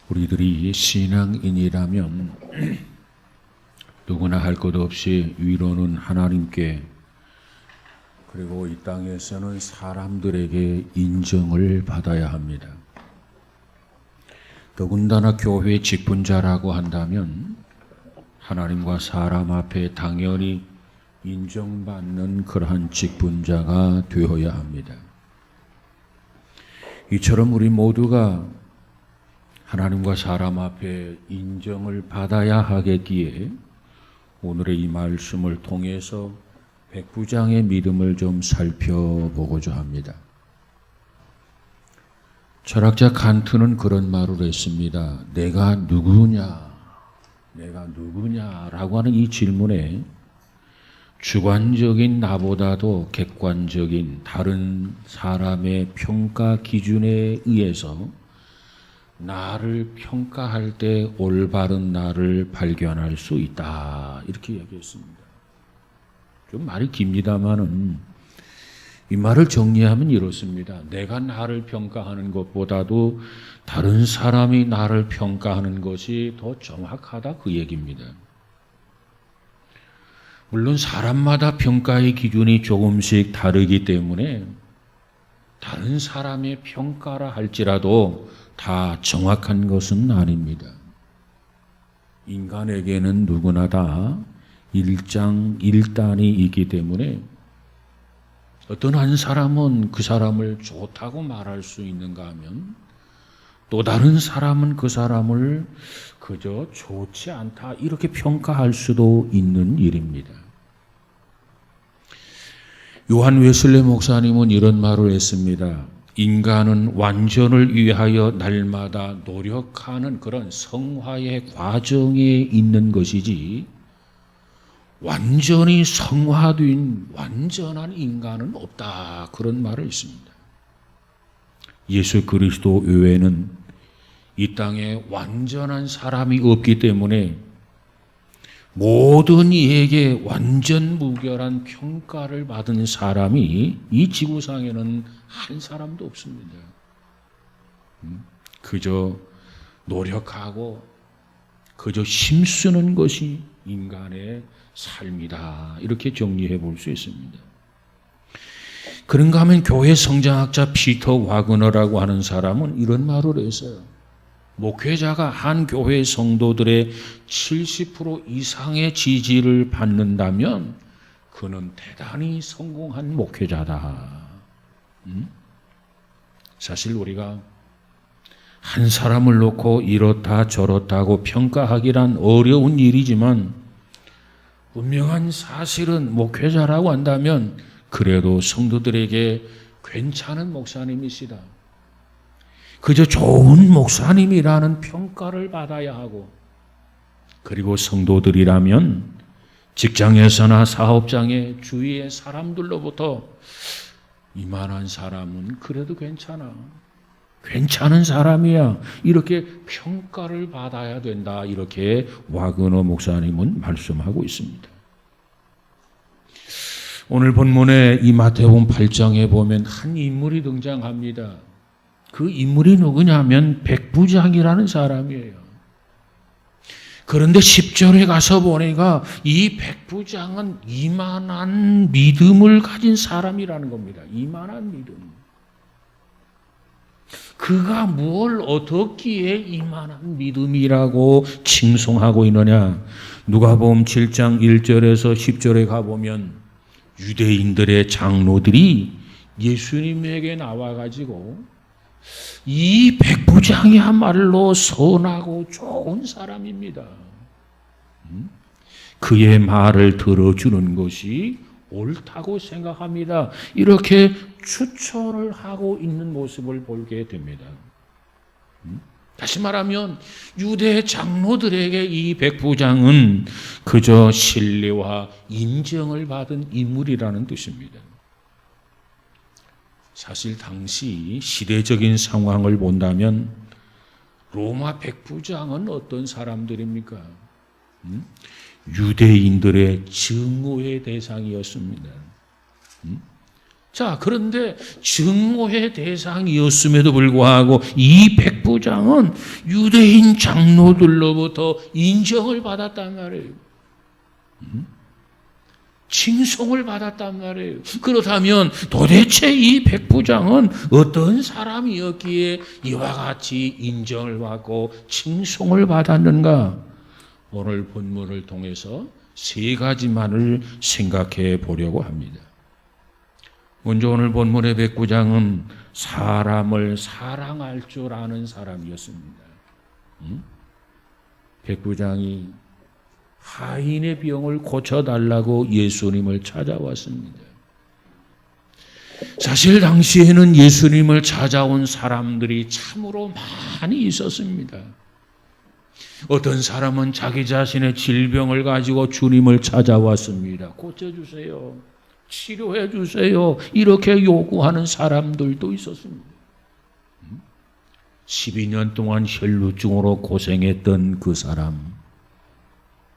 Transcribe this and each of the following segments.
우리들이 신앙인이라면 누구나 할 것 없이 위로는 하나님께, 그리고 이 땅에서는 사람들에게 인정을 받아야 합니다. 더군다나 교회 직분자라고 한다면 하나님과 사람 앞에 당연히 인정받는 그러한 직분자가 되어야 합니다. 이처럼 우리 모두가 하나님과 사람 앞에 인정을 받아야 하겠기에 오늘의 이 말씀을 통해서 백부장의 믿음을 좀 살펴보고자 합니다. 철학자 칸트는 그런 말을 했습니다. 내가 누구냐라고 하는 이 질문에 주관적인 나보다도 객관적인 다른 사람의 평가 기준에 의해서 나를 평가할 때 올바른 나를 발견할 수 있다, 이렇게 얘기했습니다. 좀 말이 깁니다만은 이 말을 정리하면 이렇습니다. 내가 나를 평가하는 것보다도 다른 사람이 나를 평가하는 것이 더 정확하다, 그 얘기입니다. 물론 사람마다 평가의 기준이 조금씩 다르기 때문에 다른 사람의 평가라 할지라도 다 정확한 것은 아닙니다. 인간에게는 누구나 다 일장일단이 있기 때문에 어떤 한 사람은 그 사람을 좋다고 말할 수 있는가 하면 또 다른 사람은 그 사람을 그저 좋지 않다, 이렇게 평가할 수도 있는 일입니다. 요한 웨슬레 목사님은 이런 말을 했습니다. 인간은 완전을 위하여 날마다 노력하는 그런 성화의 과정에 있는 것이지 완전히 성화된 완전한 인간은 없다, 그런 말을 했습니다. 예수 그리스도 외에는 이 땅에 완전한 사람이 없기 때문에 모든 이에게 완전 무결한 평가를 받은 사람이 이 지구상에는 한 사람도 없습니다. 그저 노력하고 그저 힘쓰는 것이 인간의 삶이다, 이렇게 정리해 볼 수 있습니다. 그런가 하면 교회 성장학자 피터 와그너라고 하는 사람은 이런 말을 했어요. 목회자가 한 교회 성도들의 70% 이상의 지지를 받는다면 그는 대단히 성공한 목회자다. 사실 우리가 한 사람을 놓고 이렇다 저렇다고 평가하기란 어려운 일이지만 분명한 사실은 목회자라고 한다면 그래도 성도들에게 괜찮은 목사님이시다, 그저 좋은 목사님이라는 평가를 받아야 하고, 그리고 성도들이라면 직장에서나 사업장에 주위의 사람들로부터 이만한 사람은 그래도 괜찮은 사람이야, 이렇게 평가를 받아야 된다, 이렇게 와그너 목사님은 말씀하고 있습니다. 오늘 본문의 이 마태복음 8장에 보면 한 인물이 등장합니다. 그 인물이 누구냐면 백부장이라는 사람이에요. 그런데 10절에 가서 보니까 이 백부장은 이만한 믿음을 가진 사람이라는 겁니다. 이만한 믿음. 그가 뭘 얻었기에 이만한 믿음이라고 칭송하고 있느냐. 누가복음 7장 1절에서 10절에 가보면 유대인들의 장로들이 예수님에게 나와가지고 이 백부장이야말로 선하고 좋은 사람입니다, 그의 말을 들어주는 것이 옳다고 생각합니다, 이렇게 추천을 하고 있는 모습을 보게 됩니다. 다시 말하면 유대 장로들에게 이 백부장은 그저 신뢰와 인정을 받은 인물이라는 뜻입니다. 사실 당시 시대적인 상황을 본다면 로마 백부장은 어떤 사람들입니까? 유대인들의 증오의 대상이었습니다. 자, 그런데 증오의 대상이었음에도 불구하고 이 백부장은 유대인 장로들로부터 인정을 받았단 말이에요. 칭송을 받았단 말이에요. 그렇다면 도대체 이 백부장은 어떤 사람이었기에 이와 같이 인정을 받고 칭송을 받았는가? 오늘 본문을 통해서 세 가지만을 생각해 보려고 합니다. 먼저 오늘 본문의 백부장은 사람을 사랑할 줄 아는 사람이었습니다. 백부장이 하인의 병을 고쳐달라고 예수님을 찾아왔습니다. 사실 당시에는 예수님을 찾아온 사람들이 참으로 많이 있었습니다. 어떤 사람은 자기 자신의 질병을 가지고 주님을 찾아왔습니다. 고쳐주세요. 치료해 주세요. 이렇게 요구하는 사람들도 있었습니다. 12년 동안 혈루증으로 고생했던 그 사람,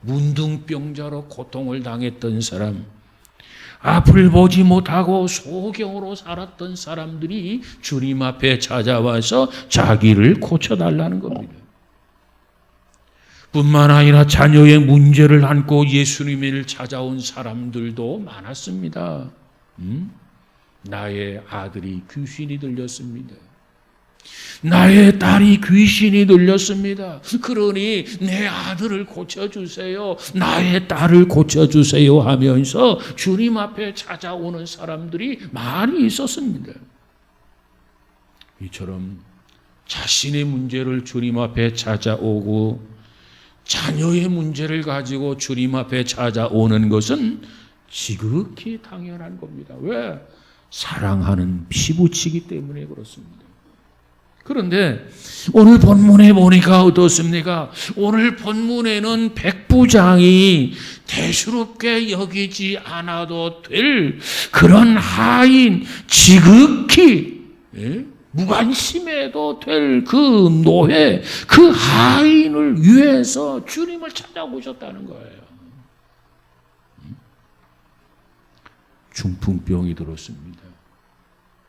문둥병자로 고통을 당했던 사람, 앞을 보지 못하고 소경으로 살았던 사람들이 주님 앞에 찾아와서 자기를 고쳐달라는 겁니다. 뿐만 아니라 자녀의 문제를 안고 예수님을 찾아온 사람들도 많았습니다. 나의 아들이 귀신이 들렸습니다. 나의 딸이 귀신이 들렸습니다. 그러니 내 아들을 고쳐주세요. 나의 딸을 고쳐주세요 하면서 주님 앞에 찾아오는 사람들이 많이 있었습니다. 이처럼 자신의 문제를 주님 앞에 찾아오고 자녀의 문제를 가지고 주님 앞에 찾아오는 것은 지극히 당연한 겁니다. 왜? 사랑하는 피부치기 때문에 그렇습니다. 그런데 오늘 본문에 보니까 어떻습니까? 오늘 본문에는 백부장이 대수롭게 여기지 않아도 될 그런 하인, 지극히 무관심해도 될 그 노예, 그 하인을 위해서 주님을 찾아오셨다는 거예요. 중풍병이 들었습니다.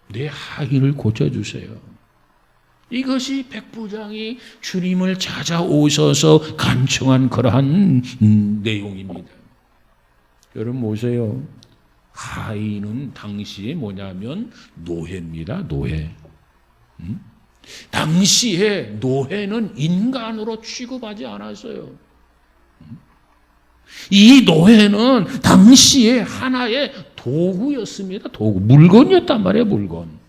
내 하인을 고쳐주세요. 이것이 백부장이 주님을 찾아오셔서 간청한 그러한 내용입니다. 여러분 보세요. 하인은 당시에 뭐냐면 노예입니다. 노예. 당시에 노예는 인간으로 취급하지 않았어요. 이 노예는 당시에 하나의 도구였습니다. 도구, 물건이었단 말이에요. 물건.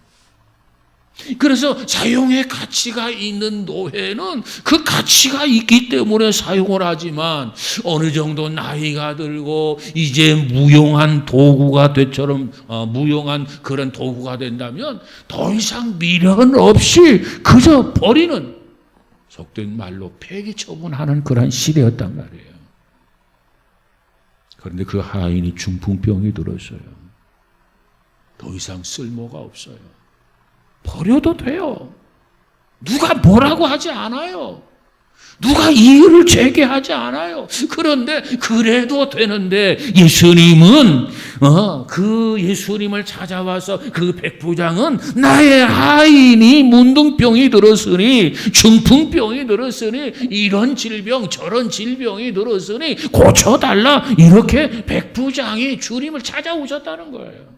그래서 사용의 가치가 있는 노예는 그 가치가 있기 때문에 사용을 하지만 어느 정도 나이가 들고 이제 무용한 도구가 되처럼 무용한 그런 도구가 된다면 더 이상 미련 없이 그저 버리는, 속된 말로 폐기 처분하는 그런 시대였단 말이에요. 그런데 그 하인이 중풍병이 들었어요. 더 이상 쓸모가 없어요. 버려도 돼요. 누가 뭐라고 하지 않아요. 누가 이유를 제기하지 않아요. 그런데 그래도 되는데 예수님은 그 예수님을 찾아와서 그 백부장은 나의 하인이 문둥병이 들었으니 중풍병이 들었으니 이런 질병 저런 질병이 들었으니 고쳐달라, 이렇게 백부장이 주님을 찾아오셨다는 거예요.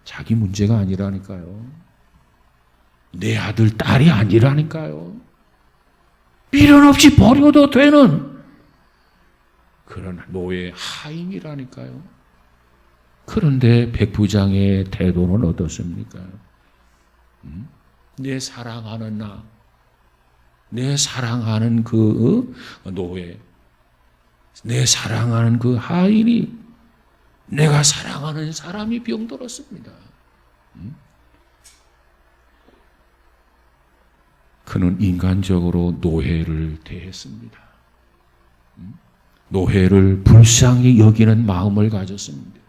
자기 문제가 아니라니까요. 내 아들, 딸이 아니라니까요. 미련 없이 버려도 되는 그런 노예 하인이라니까요. 그런데 백부장의 태도는 어떻습니까? 내 사랑하는 나, 내 사랑하는 그 노예, 내 사랑하는 그 하인이, 내가 사랑하는 사람이 병들었습니다. 그는 인간적으로 노예를 대했습니다. 노예를 불쌍히 여기는 마음을 가졌습니다.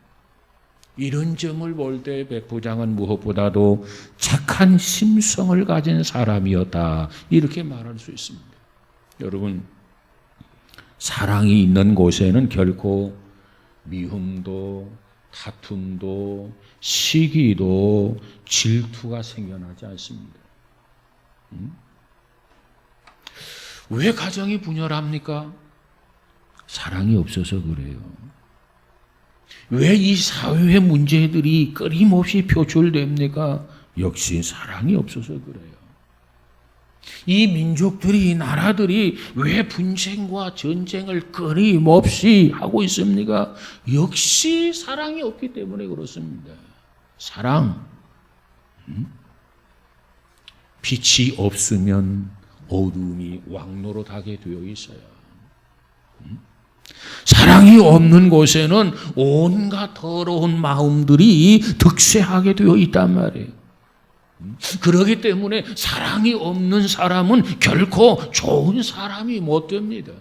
이런 점을 볼 때 백부장은 무엇보다도 착한 심성을 가진 사람이었다, 이렇게 말할 수 있습니다. 여러분, 사랑이 있는 곳에는 결코 미움도 다툼도 시기도 질투가 생겨나지 않습니다. 왜 가정이 분열합니까? 사랑이 없어서 그래요. 왜 이 사회의 문제들이 끊임없이 표출됩니까? 역시 사랑이 없어서 그래요. 이 민족들이, 이 나라들이 왜 분쟁과 전쟁을 끊임없이 하고 있습니까? 역시 사랑이 없기 때문에 그렇습니다. 사랑. 빛이 없으면 어둠이 왕노릇하게 되어 있어요. 사랑이 없는 곳에는 온갖 더러운 마음들이 득세하게 되어 있단 말이에요. 그렇기 때문에 사랑이 없는 사람은 결코 좋은 사람이 못 됩니다.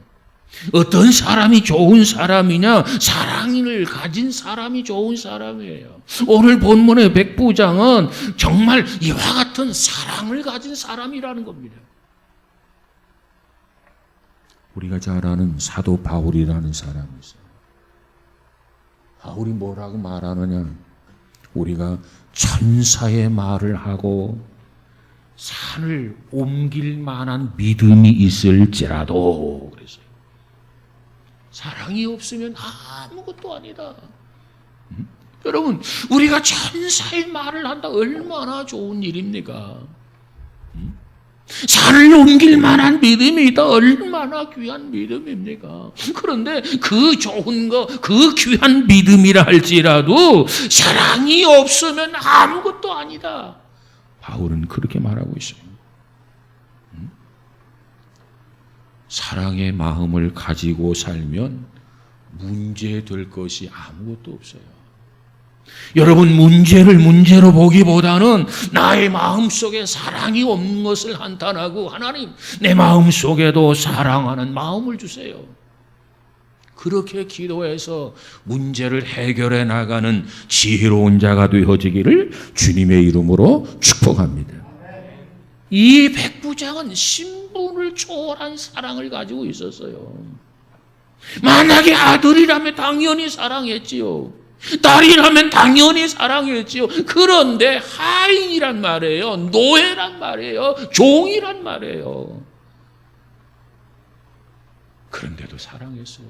어떤 사람이 좋은 사람이냐? 사랑을 가진 사람이 좋은 사람이에요. 오늘 본문의 백부장은 정말 이와 같은 사랑을 가진 사람이라는 겁니다. 우리가 잘 아는 사도 바울이라는 사람이 있어요. 바울이 뭐라고 말하느냐? 우리가 천사의 말을 하고 산을 옮길 만한 믿음이 있을지라도 그랬어요. 사랑이 없으면 아무것도 아니다. 여러분, 우리가 천사의 말을 한다 얼마나 좋은 일입니까? 산을 옮길 만한 믿음이 있다 얼마나 귀한 믿음입니까? 그런데 그 좋은 거, 그 귀한 믿음이라 할지라도 사랑이 없으면 아무것도 아니다. 바울은 그렇게 말하고 있어요. 사랑의 마음을 가지고 살면 문제될 것이 아무것도 없어요. 여러분, 문제를 문제로 보기보다는 나의 마음속에 사랑이 없는 것을 한탄하고, 하나님, 내 마음속에도 사랑하는 마음을 주세요. 그렇게 기도해서 문제를 해결해 나가는 지혜로운 자가 되어지기를 주님의 이름으로 축복합니다. 이 백부장은 신분을 초월한 사랑을 가지고 있었어요. 만약에 아들이라면 당연히 사랑했지요. 딸이라면 당연히 사랑했지요. 그런데 하인이란 말이에요. 노예란 말이에요. 종이란 말이에요. 그런데도 사랑했어요.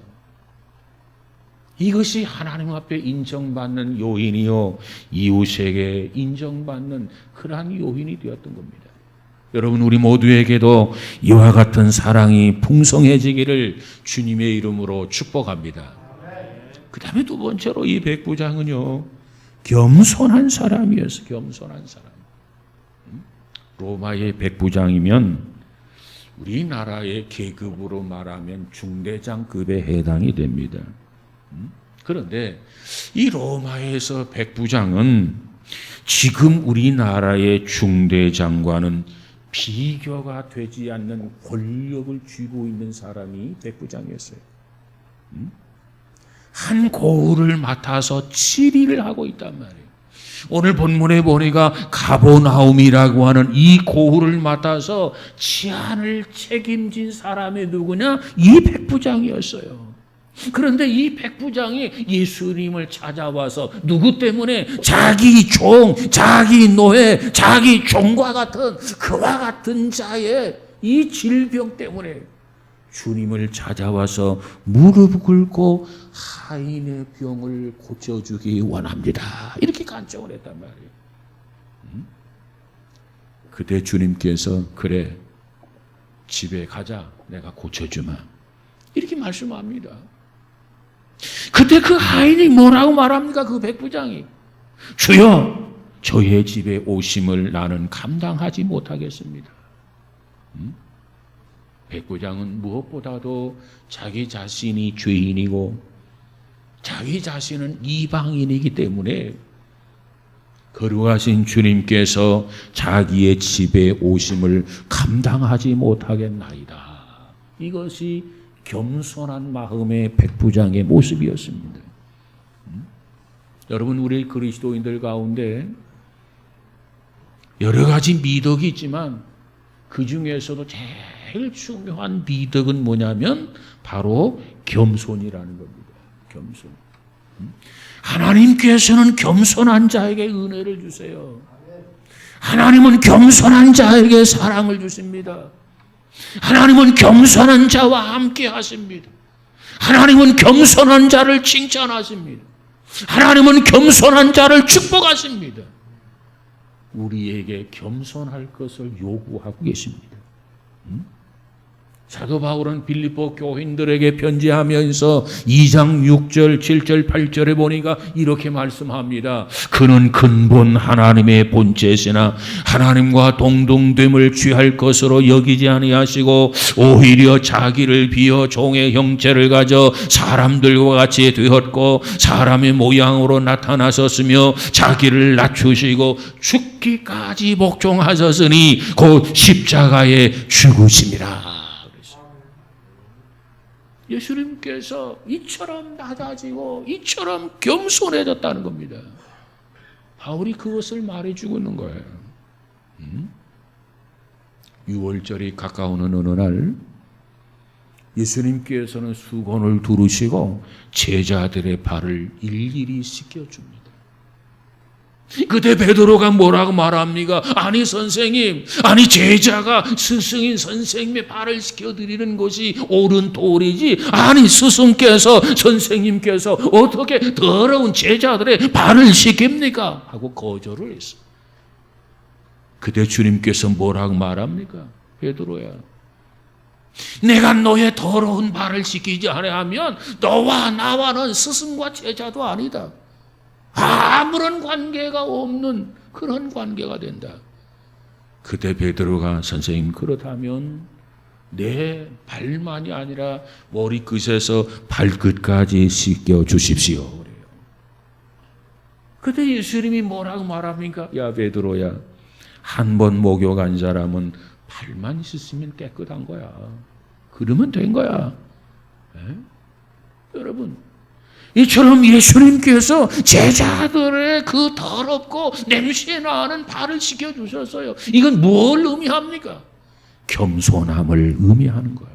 이것이 하나님 앞에 인정받는 요인이요, 이웃에게 인정받는 그러한 요인이 되었던 겁니다. 여러분, 우리 모두에게도 이와 같은 사랑이 풍성해지기를 주님의 이름으로 축복합니다. 그 다음에 두 번째로 이 백부장은요, 겸손한 사람이었어요. 겸손한 사람. 로마의 백부장이면 우리나라의 계급으로 말하면 중대장급에 해당이 됩니다. 그런데 이 로마에서 백부장은 지금 우리나라의 중대장과는 비교가 되지 않는 권력을 쥐고 있는 사람이 백부장이었어요. 한 고을을 맡아서 치리를 하고 있단 말이에요. 오늘 본문에 보니까 가보나움이라고 하는 이 고을을 맡아서 치안을 책임진 사람이 누구냐? 이 백부장이었어요. 그런데 이 백부장이 예수님을 찾아와서 누구 때문에? 자기 종, 자기 노예, 자기 종과 같은 그와 같은 자의 이 질병 때문에 주님을 찾아와서 무릎 꿇고 하인의 병을 고쳐주기 원합니다. 이렇게 간청을 했단 말이에요. 그때 주님께서 그래, 집에 가자, 내가 고쳐주마, 이렇게 말씀합니다. 그때 그 하인이 뭐라고 말합니까? 그 백부장이, 주여, 저의 집에 오심을 나는 감당하지 못하겠습니다. 백부장은 무엇보다도 자기 자신이 죄인이고 자기 자신은 이방인이기 때문에 거룩하신 주님께서 자기의 집에 오심을 감당하지 못하겠나이다. 이것이 겸손한 마음의 백부장의 모습이었습니다. 여러분, 우리 그리스도인들 가운데 여러 가지 미덕이 있지만 그 중에서도 제일 중요한 미덕은 뭐냐면 바로 겸손이라는 겁니다. 겸손. 하나님께서는 겸손한 자에게 은혜를 주세요. 하나님은 겸손한 자에게 사랑을 주십니다. 하나님은 겸손한 자와 함께 하십니다. 하나님은 겸손한 자를 칭찬하십니다. 하나님은 겸손한 자를 축복하십니다. 우리에게 겸손할 것을 요구하고 계십니다. 사도 바울은 빌립보 교인들에게 편지하면서 2장 6절, 7절, 8절에 보니까 이렇게 말씀합니다. 그는 근본 하나님의 본체시나 하나님과 동등됨을 취할 것으로 여기지 아니하시고 오히려 자기를 비어 종의 형체를 가져 사람들과 같이 되었고 사람의 모양으로 나타나셨으며 자기를 낮추시고 죽기까지 복종하셨으니 곧 십자가에 죽으심이라. 예수님께서 이처럼 낮아지고 이처럼 겸손해졌다는 겁니다. 바울이 그것을 말해주고 있는 거예요. 6월절이 가까우는 어느 날 예수님께서는 수건을 두르시고 제자들의 발을 일일이 씻겨줍니다. 그때 베드로가 뭐라고 말합니까? 아니 선생님, 아니 제자가 스승인 선생님의 발을 씻겨드리는 것이 옳은 도리지, 아니 스승께서 선생님께서 어떻게 더러운 제자들의 발을 씻깁니까? 하고 거절을 했어. 그때 주님께서 뭐라고 말합니까? 베드로야, 내가 너의 더러운 발을 씻기지 아니하면 너와 나와는 스승과 제자도 아니다. 아무런 관계가 없는 그런 관계가 된다. 그때 베드로가 선생님 그렇다면 내 발만이 아니라 머리끝에서 발끝까지 씻겨 주십시오. 그래요. 그때 예수님이 뭐라고 말합니까? 야 베드로야, 한 번 목욕한 사람은 발만 씻으면 깨끗한 거야. 그러면 된 거야. 네? 여러분, 이처럼 예수님께서 제자들의 그 더럽고 냄새나는 발을 씻겨주셨어요. 이건 뭘 의미합니까? 겸손함을 의미하는 거예요.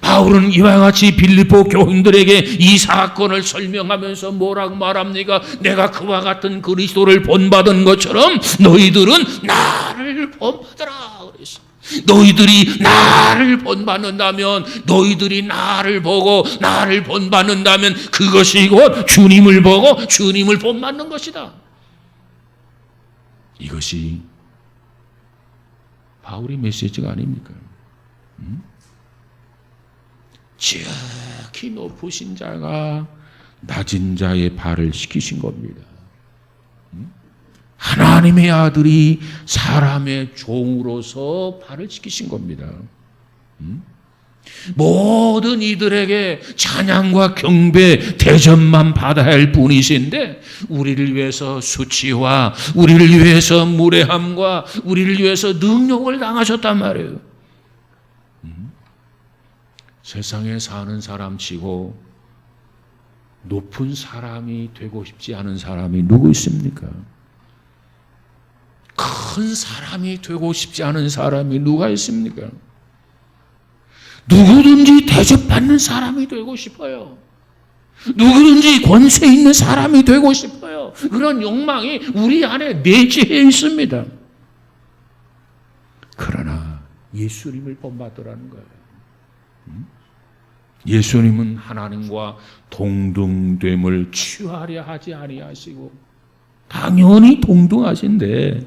바울은 이와 같이 빌립보 교인들에게 이 사건을 설명하면서 뭐라고 말합니까? 내가 그와 같은 그리스도를 본받은 것처럼 너희들은 나를 본받으라 그랬습니다. 너희들이 나를 본받는다면, 너희들이 나를 보고 나를 본받는다면 그것이 곧 주님을 보고 주님을 본받는 것이다. 이것이 바울의 메시지가 아닙니까? 지극히 높으신 자가 낮은 자의 발을 씻기신 겁니다. 하나님의 아들이 사람의 종으로서 발을 씻기신 겁니다. 모든 이들에게 찬양과 경배, 대접만 받아야 할 분이신데 우리를 위해서 수치와 우리를 위해서 무례함과 우리를 위해서 능욕을 당하셨단 말이에요. 세상에 사는 사람치고 높은 사람이 되고 싶지 않은 사람이 누구 있습니까? 큰 사람이 되고 싶지 않은 사람이 누가 있습니까? 누구든지 대접받는 사람이 되고 싶어요. 누구든지 권세 있는 사람이 되고 싶어요. 그런 욕망이 우리 안에 내재해 있습니다. 그러나 예수님을 본받으라는 거예요. 예수님은 하나님과 동등됨을 취하려 하지 아니하시고 당연히 동등하신데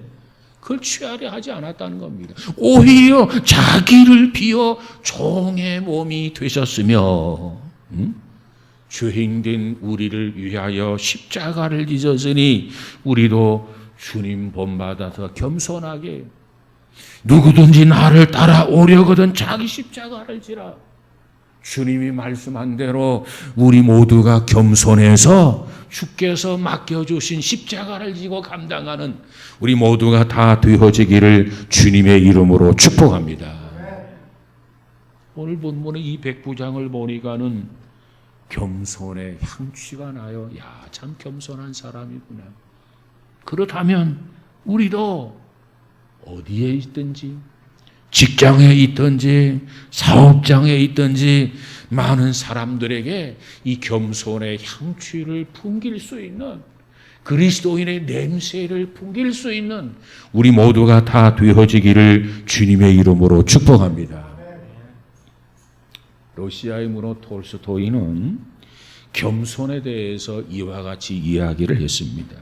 그걸 취하려 하지 않았다는 겁니다. 오히려 자기를 비워 종의 몸이 되셨으며 죄인된 우리를 위하여 십자가를 지셨으니 우리도 주님 본받아서 겸손하게 누구든지 나를 따라오려거든 자기 십자가를 지라. 주님이 말씀한 대로 우리 모두가 겸손해서 주께서 맡겨주신 십자가를 지고 감당하는 우리 모두가 다 되어지기를 주님의 이름으로 축복합니다. 오늘 본문의 이 백부장을 보니까는 겸손의 향취가 나요. 야, 참 겸손한 사람이구나. 그렇다면 우리도 어디에 있든지 직장에 있든지 사업장에 있든지 많은 사람들에게 이 겸손의 향취를 풍길 수 있는, 그리스도인의 냄새를 풍길 수 있는 우리 모두가 다 되어지기를 주님의 이름으로 축복합니다. 러시아의 문호 톨스토이는 겸손에 대해서 이와 같이 이야기를 했습니다.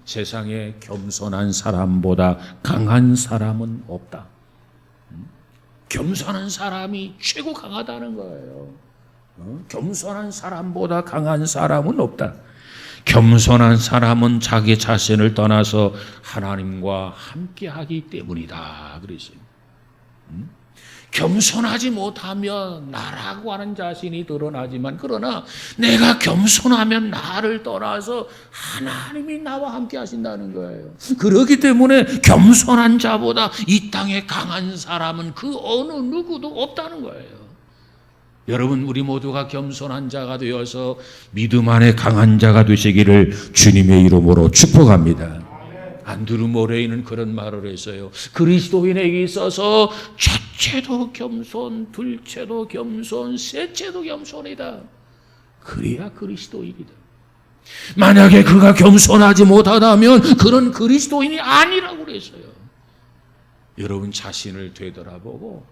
세상에 겸손한 사람보다 강한 사람은 없다. 겸손한 사람이 최고 강하다는 거예요. 겸손한 사람보다 강한 사람은 없다. 겸손한 사람은 자기 자신을 떠나서 하나님과 함께하기 때문이다. 그랬어요. 겸손하지 못하면 나라고 하는 자신이 드러나지만, 그러나 내가 겸손하면 나를 떠나서 하나님이 나와 함께 하신다는 거예요. 그렇기 때문에 겸손한 자보다 이 땅에 강한 사람은 그 어느 누구도 없다는 거예요. 여러분, 우리 모두가 겸손한 자가 되어서 믿음 안에 강한 자가 되시기를 주님의 이름으로 축복합니다. 안드루 모레이는 그런 말을 했어요. 그리스도인에게 있어서 첫째도 겸손, 둘째도 겸손, 셋째도 겸손이다. 그래야 그리스도인이다. 만약에 그가 겸손하지 못하다면 그런 그리스도인이 아니라고 그랬어요. 여러분 자신을 되돌아보고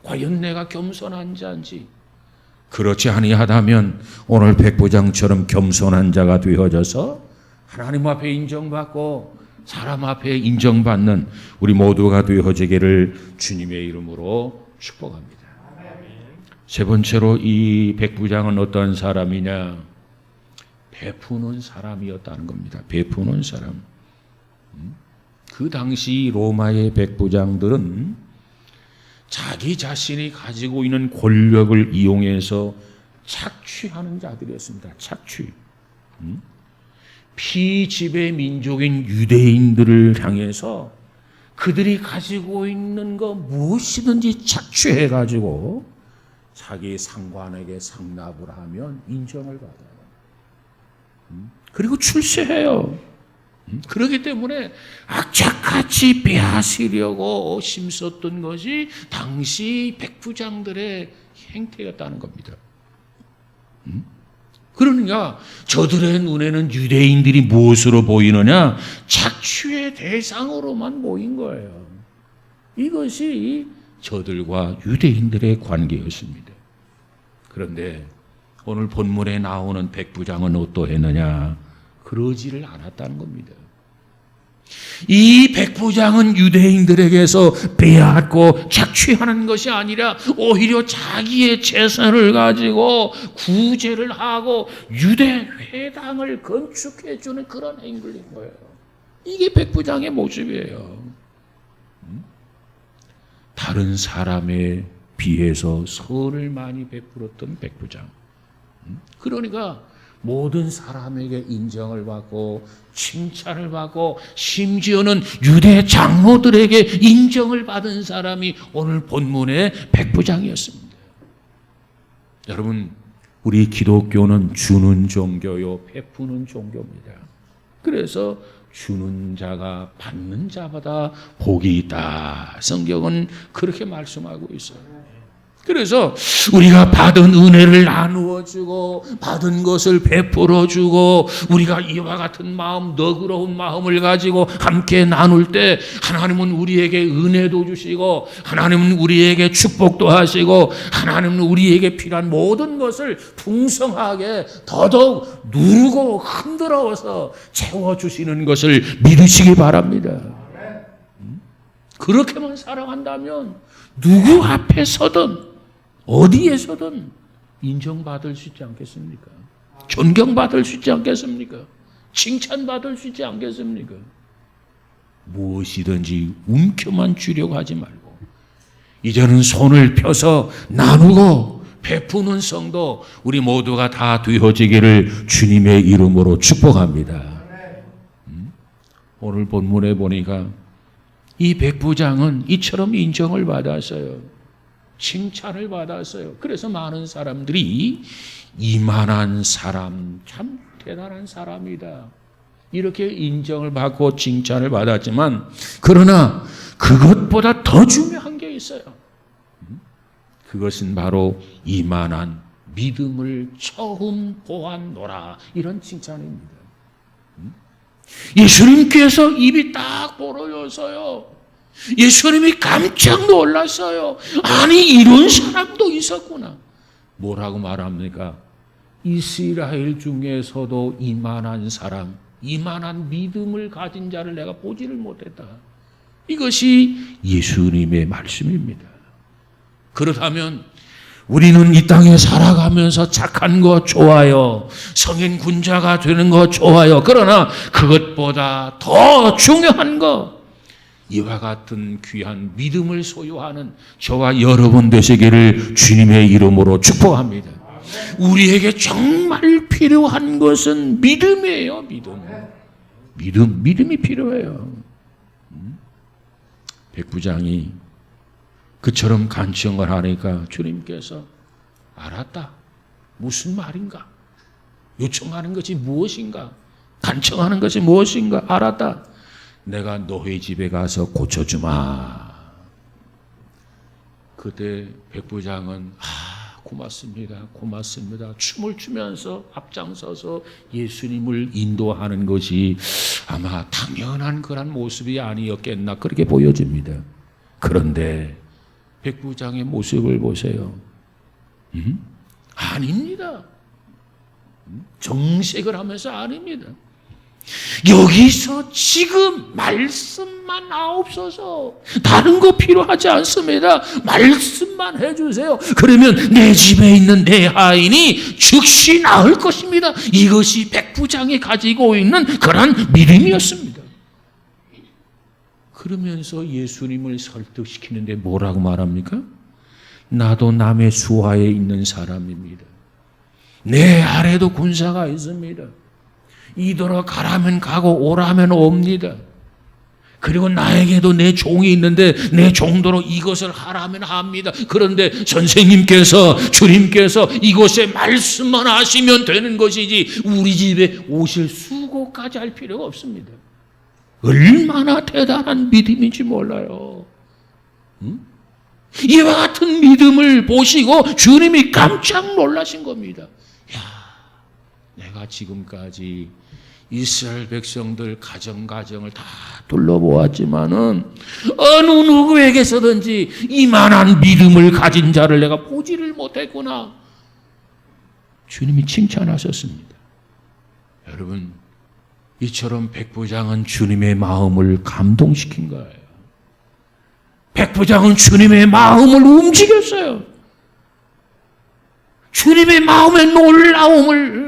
과연 내가 겸손한 자인지, 그렇지 아니하다면 오늘 백부장처럼 겸손한 자가 되어져서 하나님 앞에 인정받고 사람 앞에 인정받는 우리 모두가 되어지기를 주님의 이름으로 축복합니다. 세 번째로 이 백부장은 어떤 사람이냐? 베푸는 사람이었다는 겁니다. 베푸는 사람. 그 당시 로마의 백부장들은 자기 자신이 가지고 있는 권력을 이용해서 착취하는 자들이었습니다. 착취. 피지배 민족인 유대인들을 향해서 그들이 가지고 있는 거 무엇이든지 착취해가지고 자기 상관에게 상납을 하면 인정을 받아요. 그리고 출세해요. 그렇기 때문에 악착같이 빼앗으려고 심썼던 것이 당시 백부장들의 행태였다는 겁니다. 그러니까 저들의 눈에는 유대인들이 무엇으로 보이느냐? 착취의 대상으로만 보인 거예요. 이것이 저들과 유대인들의 관계였습니다. 그런데 오늘 본문에 나오는 백부장은 어떠했느냐? 그러지를 않았다는 겁니다. 이 백부장은 유대인들에게서 빼앗고 착취하는 것이 아니라 오히려 자기의 재산을 가지고 구제를 하고 유대 회당을 건축해 주는 그런 행위인 거예요. 이게 백부장의 모습이에요. 다른 사람에 비해서 선을 많이 베풀었던 백부장. 그러니까 모든 사람에게 인정을 받고 칭찬을 받고 심지어는 유대 장로들에게 인정을 받은 사람이 오늘 본문의 백부장이었습니다. 여러분, 우리 기독교는 주는 종교요, 베푸는 종교입니다. 그래서 주는 자가 받는 자보다 복이 있다. 성경은 그렇게 말씀하고 있어요. 그래서 우리가 받은 은혜를 나누어 주고 받은 것을 베풀어 주고 우리가 이와 같은 마음, 너그러운 마음을 가지고 함께 나눌 때 하나님은 우리에게 은혜도 주시고 하나님은 우리에게 축복도 하시고 하나님은 우리에게 필요한 모든 것을 풍성하게 더더욱 누르고 흔들어서 채워주시는 것을 믿으시기 바랍니다. 그렇게만 살아간다면 누구 앞에서든 어디에서든 인정받을 수 있지 않겠습니까? 존경받을 수 있지 않겠습니까? 칭찬받을 수 있지 않겠습니까? 무엇이든지 움켜만 주려고 하지 말고 이제는 손을 펴서 나누고 베푸는 성도 우리 모두가 다 되어지기를 주님의 이름으로 축복합니다. 오늘 본문에 보니까 이 백부장은 이처럼 인정을 받았어요. 칭찬을 받았어요. 그래서 많은 사람들이 이만한 사람 참 대단한 사람이다. 이렇게 인정을 받고 칭찬을 받았지만, 그러나 그것보다 더 중요한 게 있어요. 그것은 바로 이만한 믿음을 처음 보았노라, 이런 칭찬입니다. 예수님께서 입이 딱 벌어져서요, 예수님이 깜짝 놀랐어요. 아니, 이런 사람도 있었구나. 뭐라고 말합니까? 이스라엘 중에서도 이만한 사람, 이만한 믿음을 가진 자를 내가 보지를 못했다. 이것이 예수님의 말씀입니다. 그렇다면 우리는 이 땅에 살아가면서 착한 거 좋아요. 성인 군자가 되는 거 좋아요. 그러나 그것보다 더 중요한 거, 이와 같은 귀한 믿음을 소유하는 저와 여러분 되시기를 주님의 이름으로 축복합니다. 우리에게 정말 필요한 것은 믿음이에요. 믿음이 필요해요. 백부장이 그처럼 간청을 하니까 주님께서 알았다. 무슨 말인가? 요청하는 것이 무엇인가? 간청하는 것이 무엇인가? 알았다. 내가 너희 집에 가서 고쳐주마. 그때 백부장은 고맙습니다. 춤을 추면서 앞장서서 예수님을 인도하는 것이 아마 당연한 그런 모습이 아니었겠나, 그렇게 보여집니다. 그런데 백부장의 모습을 보세요. 아닙니다. 정색을 하면서 아닙니다. 여기서 지금 말씀만 하옵소서. 다른 거 필요하지 않습니다. 말씀만 해주세요. 그러면 내 집에 있는 내 하인이 즉시 나을 것입니다. 이것이 백부장이 가지고 있는 그런 믿음이었습니다. 그러면서 예수님을 설득시키는데 뭐라고 말합니까? 나도 남의 수하에 있는 사람입니다. 내 아래도 군사가 있습니다. 이더러 가라면 가고 오라면 옵니다. 그리고 나에게도 내 종이 있는데 내 종도로 이것을 하라면 합니다. 그런데 선생님께서, 주님께서 이곳에 말씀만 하시면 되는 것이지 우리 집에 오실 수고까지 할 필요가 없습니다. 얼마나 대단한 믿음인지 몰라요. 이와 같은 믿음을 보시고 주님이 깜짝 놀라신 겁니다. 내가 지금까지 이스라엘 백성들 가정을 다 둘러보았지만은 어느 누구에게서든지 이만한 믿음을 가진 자를 내가 보지를 못했구나. 주님이 칭찬하셨습니다. 여러분, 이처럼 백부장은 주님의 마음을 감동시킨 거예요. 백부장은 주님의 마음을 움직였어요. 주님의 마음의 놀라움을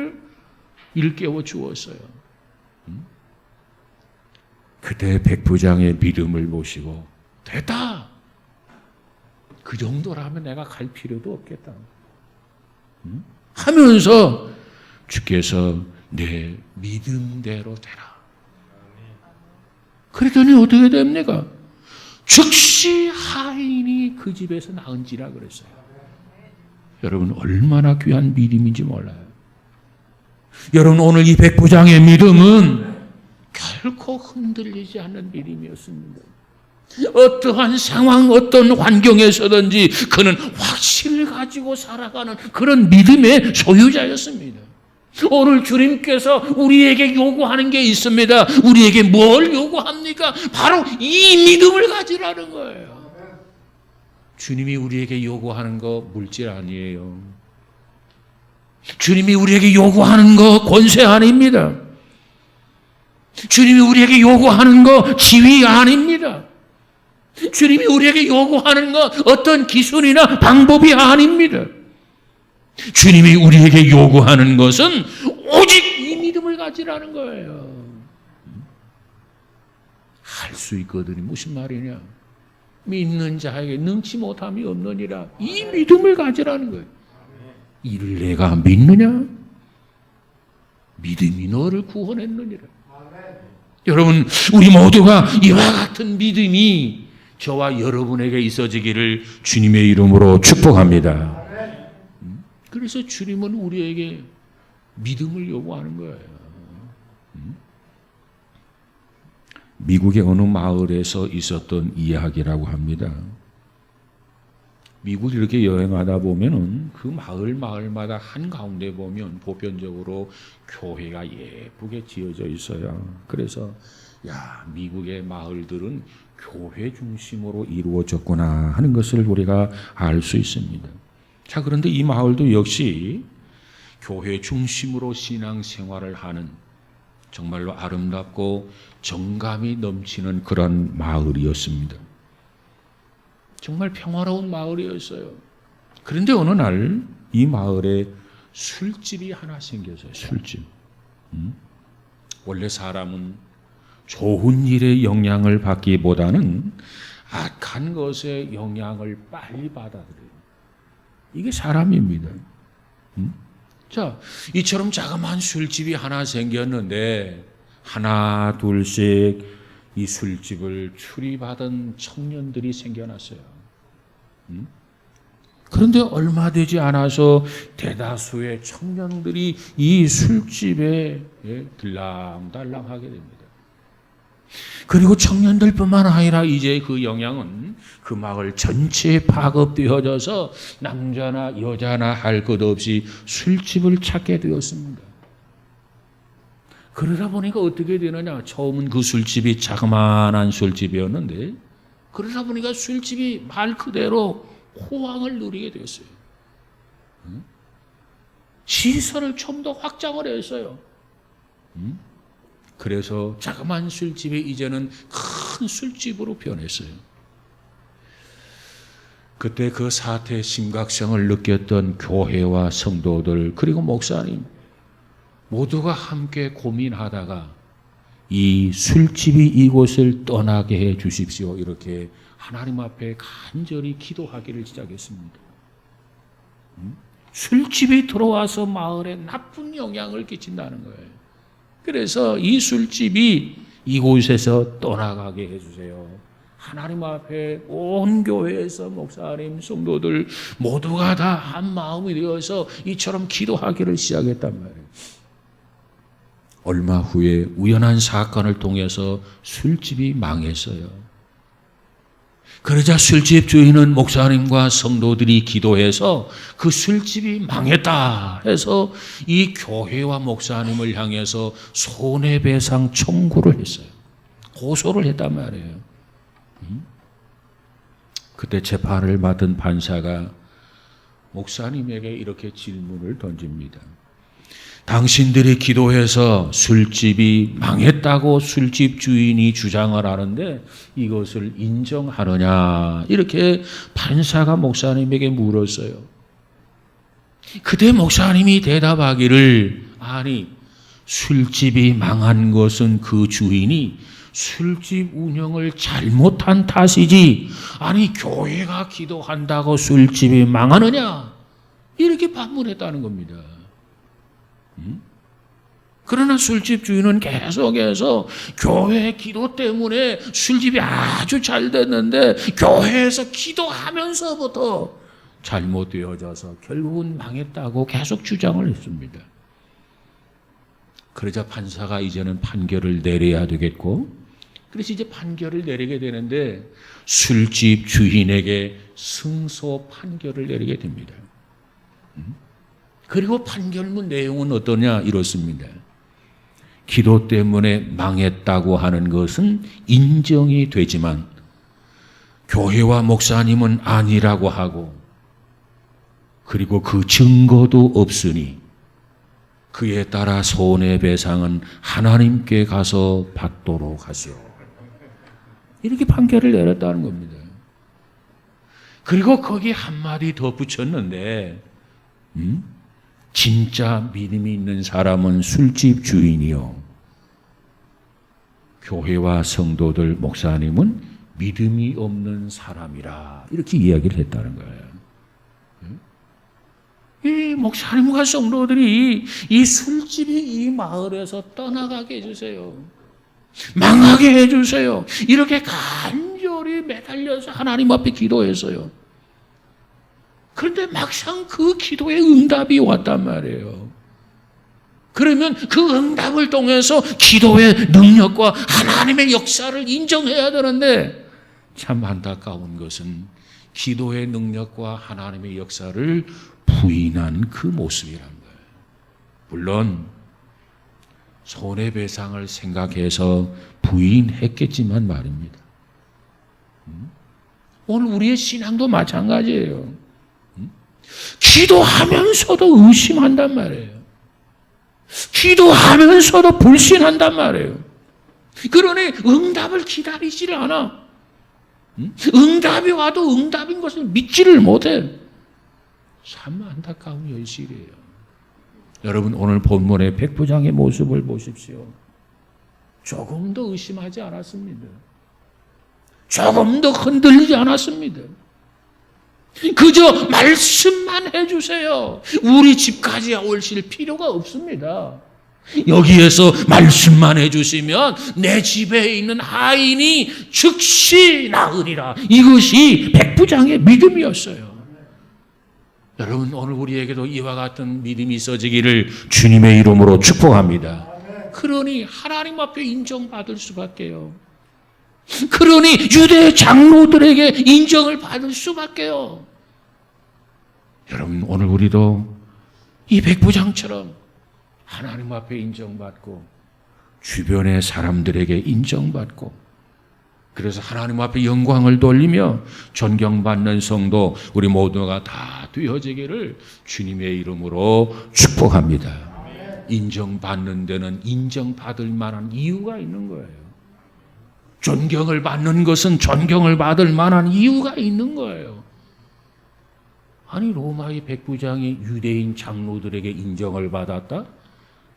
일깨워 주었어요. 그때 백부장의 믿음을 보시고 됐다. 그 정도라면 내가 갈 필요도 없겠다. 하면서 주께서 내 믿음대로 되라. 그랬더니 어떻게 됩니까? 즉시 하인이 그 집에서 나은지라 그랬어요. 여러분, 얼마나 귀한 믿음인지 몰라요. 여러분, 오늘 이 백부장의 믿음은 결코 흔들리지 않는 믿음이었습니다. 어떠한 상황, 어떤 환경에서든지 그는 확신을 가지고 살아가는 그런 믿음의 소유자였습니다. 오늘 주님께서 우리에게 요구하는 게 있습니다. 우리에게 뭘 요구합니까? 바로 이 믿음을 가지라는 거예요. 주님이 우리에게 요구하는 거 물질 아니에요. 주님이 우리에게 요구하는 거 권세 아닙니다. 주님이 우리에게 요구하는 거 지위 아닙니다. 주님이 우리에게 요구하는 거 어떤 기술이나 방법이 아닙니다. 주님이 우리에게 요구하는 것은 오직 이 믿음을 가지라는 거예요. 할 수 있거든요. 무슨 말이냐? 믿는 자에게 능치 못함이 없느니라. 이 믿음을 가지라는 거예요. 이를 내가 믿느냐? 믿음이 너를 구원했느니라. 여러분, 우리 모두가 이와 같은 믿음이 저와 여러분에게 있어지기를 주님의 이름으로 축복합니다. 그래서 주님은 우리에게 믿음을 요구하는 거예요. 미국의 어느 마을에서 있었던 이야기라고 합니다. 미국 이렇게 여행하다 보면은 그 마을마다 한가운데 보면 보편적으로 교회가 예쁘게 지어져 있어요. 그래서 미국의 마을들은 교회 중심으로 이루어졌구나 하는 것을 우리가 알 수 있습니다. 자, 그런데 이 마을도 역시 교회 중심으로 신앙생활을 하는 정말로 아름답고 정감이 넘치는 그런 마을이었습니다. 정말 평화로운 마을이었어요. 그런데 어느 날 이 마을에 술집이 하나 생겼어요. 술집. 원래 사람은 좋은 일의 영향을 받기보다는 악한 것의 영향을 빨리 받아들여요. 이게 사람입니다. 자, 이처럼 자그마한 술집이 하나 생겼는데 하나 둘씩 이 술집을 출입하던 청년들이 생겨났어요. 그런데 얼마 되지 않아서 대다수의 청년들이 이 술집에 들랑달랑하게 됩니다. 그리고 청년들뿐만 아니라 이제 그 영향은 그 마을 전체에 파급되어져서 남자나 여자나 할 것 없이 술집을 찾게 되었습니다. 그러다 보니까 어떻게 되느냐? 처음은 그 술집이 자그마한 술집이었는데 그러다 보니까 술집이 말 그대로 호황을 누리게 되었어요. 시설을 좀 더 확장을 했어요. 그래서 자그마한 술집이 이제는 큰 술집으로 변했어요. 그때 그 사태의 심각성을 느꼈던 교회와 성도들 그리고 목사님 모두가 함께 고민하다가 이 술집이 이곳을 떠나게 해 주십시오. 이렇게 하나님 앞에 간절히 기도하기를 시작했습니다. 술집이 들어와서 마을에 나쁜 영향을 끼친다는 거예요. 그래서 이 술집이 이곳에서 떠나가게 해주세요. 하나님 앞에 온 교회에서 목사님, 성도들 모두가 다 한 마음이 되어서 이처럼 기도하기를 시작했단 말이에요. 얼마 후에 우연한 사건을 통해서 술집이 망했어요. 그러자 술집 주인은 목사님과 성도들이 기도해서 그 술집이 망했다 해서 이 교회와 목사님을 향해서 손해배상 청구를 했어요. 고소를 했단 말이에요. 그때 재판을 맡은 판사가 목사님에게 이렇게 질문을 던집니다. 당신들이 기도해서 술집이 망했다고 술집 주인이 주장을 하는데 이것을 인정하느냐? 이렇게 판사가 목사님에게 물었어요. 그때 목사님이 대답하기를 아니 술집이 망한 것은 그 주인이 술집 운영을 잘못한 탓이지 아니 교회가 기도한다고 술집이 망하느냐? 이렇게 반문했다는 겁니다. 그러나 술집 주인은 계속해서 교회 기도 때문에 술집이 아주 잘 됐는데 교회에서 기도하면서부터 잘못되어져서 결국은 망했다고 계속 주장을 했습니다. 그러자 판사가 이제는 판결을 내려야 되겠고 그래서 이제 판결을 내리게 되는데 술집 주인에게 승소 판결을 내리게 됩니다. 그리고 판결문 내용은 어떠냐? 이렇습니다. 기도 때문에 망했다고 하는 것은 인정이 되지만 교회와 목사님은 아니라고 하고 그리고 그 증거도 없으니 그에 따라 손해배상은 하나님께 가서 받도록 하시오. 이렇게 판결을 내렸다는 겁니다. 그리고 거기 한마디 더 붙였는데 진짜 믿음이 있는 사람은 술집 주인이요. 교회와 성도들, 목사님은 믿음이 없는 사람이라. 이렇게 이야기를 했다는 거예요. 이 목사님과 성도들이 이 술집이 이 마을에서 떠나가게 해주세요. 망하게 해주세요. 이렇게 간절히 매달려서 하나님 앞에 기도했어요. 그런데 막상 그 기도에 응답이 왔단 말이에요. 그러면 그 응답을 통해서 기도의 능력과 하나님의 역사를 인정해야 되는데, 참 안타까운 것은 기도의 능력과 하나님의 역사를 부인한 그 모습이란 거예요. 물론 손해배상을 생각해서 부인했겠지만 말입니다. 오늘 우리의 신앙도 마찬가지예요. 기도하면서도 의심한단 말이에요. 기도하면서도 불신한단 말이에요. 그러니 응답을 기다리지를 않아. 응답이 와도 응답인 것을 믿지를 못해. 참 안타까운 현실이에요. 여러분, 오늘 본문의 백부장의 모습을 보십시오. 조금도 의심하지 않았습니다. 조금도 흔들리지 않았습니다. 그저 말씀만 해주세요. 우리 집까지 오실 필요가 없습니다. 여기에서 말씀만 해주시면 내 집에 있는 하인이 즉시 나으리라. 이것이 백부장의 믿음이었어요. 여러분, 오늘 우리에게도 이와 같은 믿음이 있어지기를 주님의 이름으로 축복합니다. 그러니 하나님 앞에 인정받을 수밖에요. 그러니 유대 장로들에게 인정을 받을 수밖에요. 여러분, 오늘 우리도 이 백부장처럼 하나님 앞에 인정받고 주변의 사람들에게 인정받고, 그래서 하나님 앞에 영광을 돌리며 존경받는 성도 우리 모두가 다 되어지기를 주님의 이름으로 축복합니다. 인정받는 데는 인정받을 만한 이유가 있는 거예요. 존경을 받는 것은 존경을 받을 만한 이유가 있는 거예요. 아니, 로마의 백부장이 유대인 장로들에게 인정을 받았다?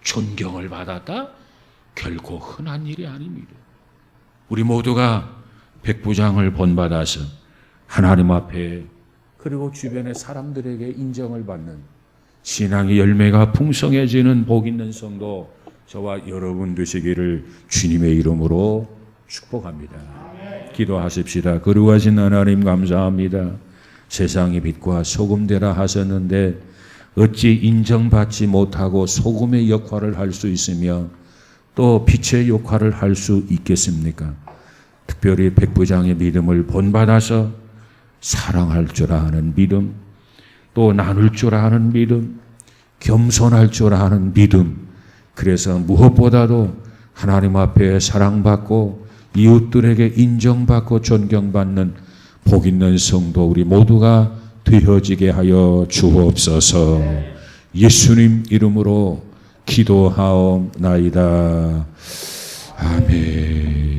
존경을 받았다? 결코 흔한 일이 아닙니다. 우리 모두가 백부장을 본받아서 하나님 앞에 그리고 주변의 사람들에게 인정을 받는 신앙의 열매가 풍성해지는 복 있는 성도 저와 여러분 되시기를 주님의 이름으로 축복합니다. 기도하십시다. 거룩하신 하나님, 감사합니다. 세상의 빛과 소금 되라 하셨는데 어찌 인정받지 못하고 소금의 역할을 할 수 있으며 또 빛의 역할을 할 수 있겠습니까? 특별히 백부장의 믿음을 본받아서 사랑할 줄 아는 믿음, 또 나눌 줄 아는 믿음, 겸손할 줄 아는 믿음, 그래서 무엇보다도 하나님 앞에 사랑받고 이웃들에게 인정받고 존경받는 복 있는 성도 우리 모두가 되어지게 하여 주옵소서. 예수님 이름으로 기도하옵나이다. 아멘.